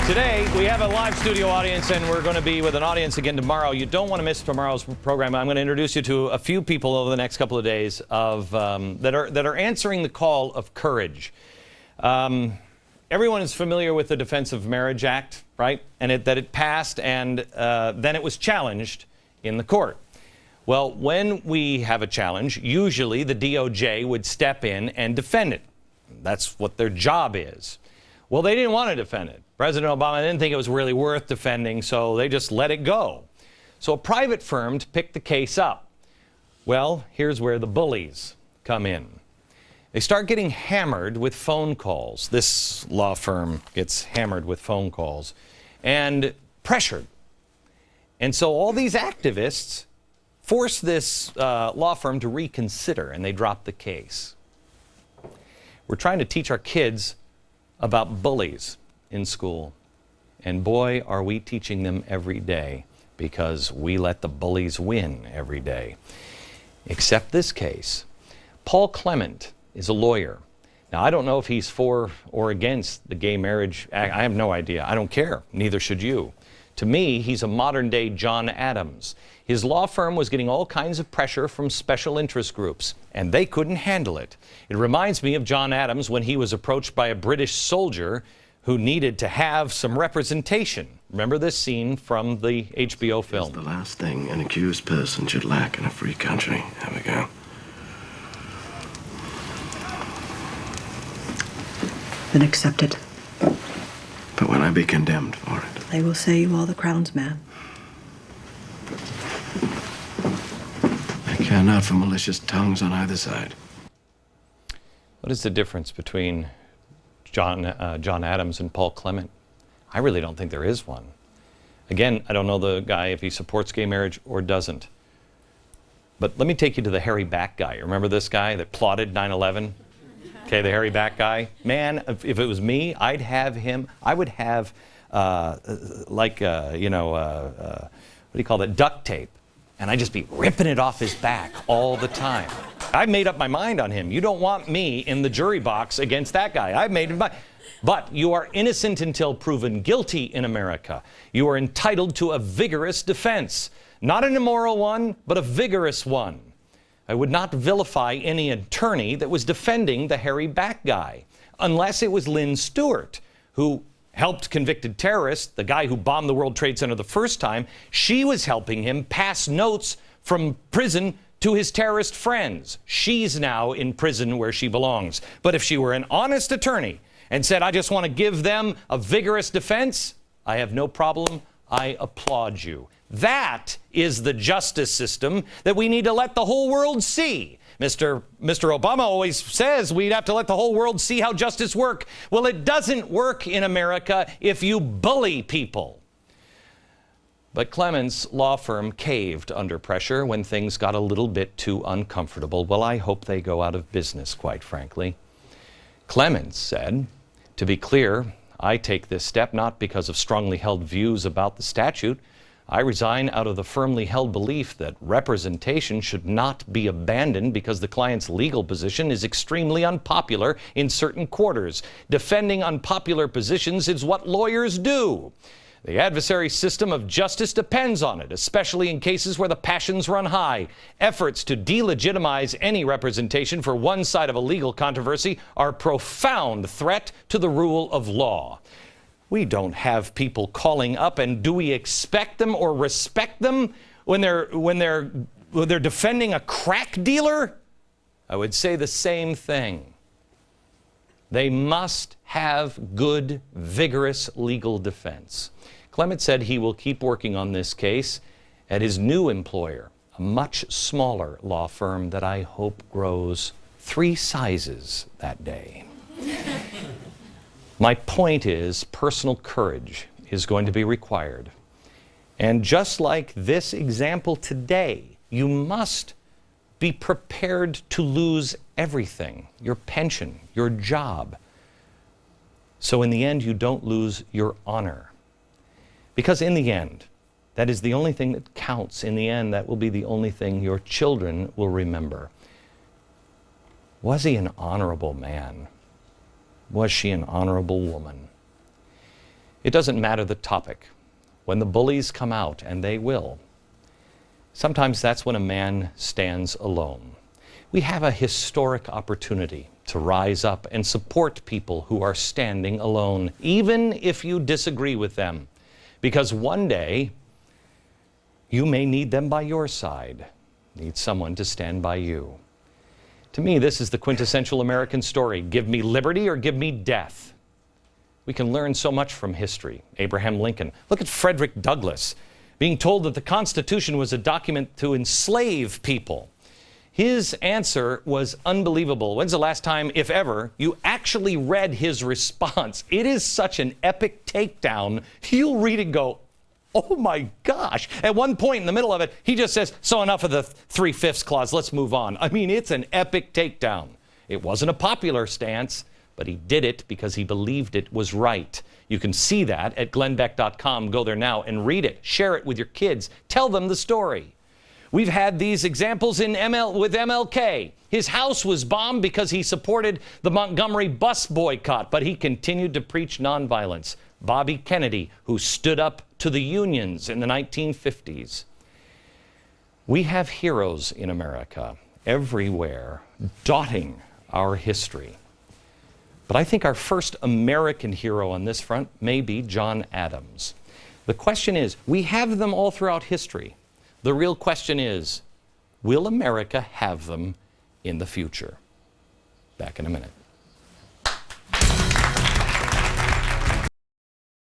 Today, we have a live studio audience, and we're going to be with an audience again tomorrow. You don't want to miss tomorrow's program. I'm going to introduce you to a few people over the next couple of days that are answering the call of courage. Everyone is familiar with the Defense of Marriage Act, right? And that it passed, and then it was challenged in the court. Well, when we have a challenge, usually the DOJ would step in and defend it. That's what their job is. Well, they didn't want to defend it. President Obama didn't think it was really worth defending, so they just let it go. So a private firm picked the case up. Well, here's where the bullies come in. They start getting hammered with phone calls. This law firm gets hammered with phone calls and pressured. And so all these activists force this law firm to reconsider, and they drop the case. We're trying to teach our kids about bullies in school. And boy, are we teaching them every day, because we let the bullies win every day. Except this case. Paul Clement is a lawyer. Now, I don't know if he's for or against the Gay Marriage Act. I have no idea. I don't care. Neither should you. To me, he's a modern-day John Adams. His law firm was getting all kinds of pressure from special interest groups, and they couldn't handle it. It reminds me of John Adams when he was approached by a British soldier who needed to have some representation. Remember this scene from the HBO film? It's the last thing an accused person should lack in a free country. There we go. Then accept it. But will I be condemned for it? They will say you are the Crown's man. I care not for malicious tongues on either side. What is the difference between John Adams and Paul Clement? I really don't think there is one. Again, I don't know the guy if he supports gay marriage or doesn't. But let me take you to the hairy back guy. Remember this guy that plotted 9/11? Okay, the hairy back guy. Man, if it was me, I'd have him. I would have what do you call that? Duct tape. And I'd just be ripping it off his back all the time. I've made up my mind on him. You don't want me in the jury box against that guy. I've made it. But you are innocent until proven guilty in America. You are entitled to a vigorous defense. Not an immoral one, but a vigorous one. I would not vilify any attorney that was defending the hairy back guy, unless it was Lynn Stewart, who helped convicted terrorists, the guy who bombed the World Trade Center the first time. She was helping him pass notes from prison to his terrorist friends. She's now in prison where she belongs. But if she were an honest attorney and said, I just want to give them a vigorous defense, I have no problem. I applaud you. That is the justice system that we need to let the whole world see. Mr. Obama always says we'd have to let the whole world see how justice works. Well, it doesn't work in America if you bully people. But Clement's law firm caved under pressure when things got a little bit too uncomfortable. Well, I hope they go out of business, quite frankly. Clement said, to be clear, I take this step not because of strongly held views about the statute. I resign out of the firmly held belief that representation should not be abandoned because the client's legal position is extremely unpopular in certain quarters. Defending unpopular positions is what lawyers do. The adversary system of justice depends on it, especially in cases where the passions run high. Efforts to delegitimize any representation for one side of a legal controversy are a profound threat to the rule of law. We don't have people calling up, and do we expect them or respect them when they're defending a crack dealer? I would say the same thing. They must have good, vigorous legal defense. Clement said he will keep working on this case at his new employer, a much smaller law firm that I hope grows 3 sizes that day. My point is, personal courage is going to be required. And just like this example today, you must be prepared to lose everything, your pension, your job. So in the end, you don't lose your honor. Because in the end, that is the only thing that counts. In the end, that will be the only thing your children will remember. Was he an honorable man? Was she an honorable woman? It doesn't matter the topic. When the bullies come out, and they will, sometimes that's when a man stands alone. We have a historic opportunity to rise up and support people who are standing alone, even if you disagree with them, because one day you may need them by your side, need someone to stand by you. To me, this is the quintessential American story. Give me liberty or give me death. We can learn so much from history. Abraham Lincoln. Look at Frederick Douglass, being told that the Constitution was a document to enslave people. His answer was unbelievable. When's the last time, if ever, you actually read his response? It is such an epic takedown. You'll read and go, oh my gosh. At one point in the middle of it, he just says, so enough of the 3/5 clause, let's move on. I mean, it's an epic takedown. It wasn't a popular stance, but he did it because he believed it was right. You can see that at glennbeck.com. Go there now and read it. Share it with your kids. Tell them the story. We've had these examples with MLK. His house was bombed because he supported the Montgomery bus boycott, but he continued to preach nonviolence. Bobby Kennedy, who stood up to the unions in the 1950s. We have heroes in America everywhere, dotting our history. But I think our first American hero on this front may be John Adams. The question is, we have them all throughout history. The real question is, will America have them in the future? Back in a minute.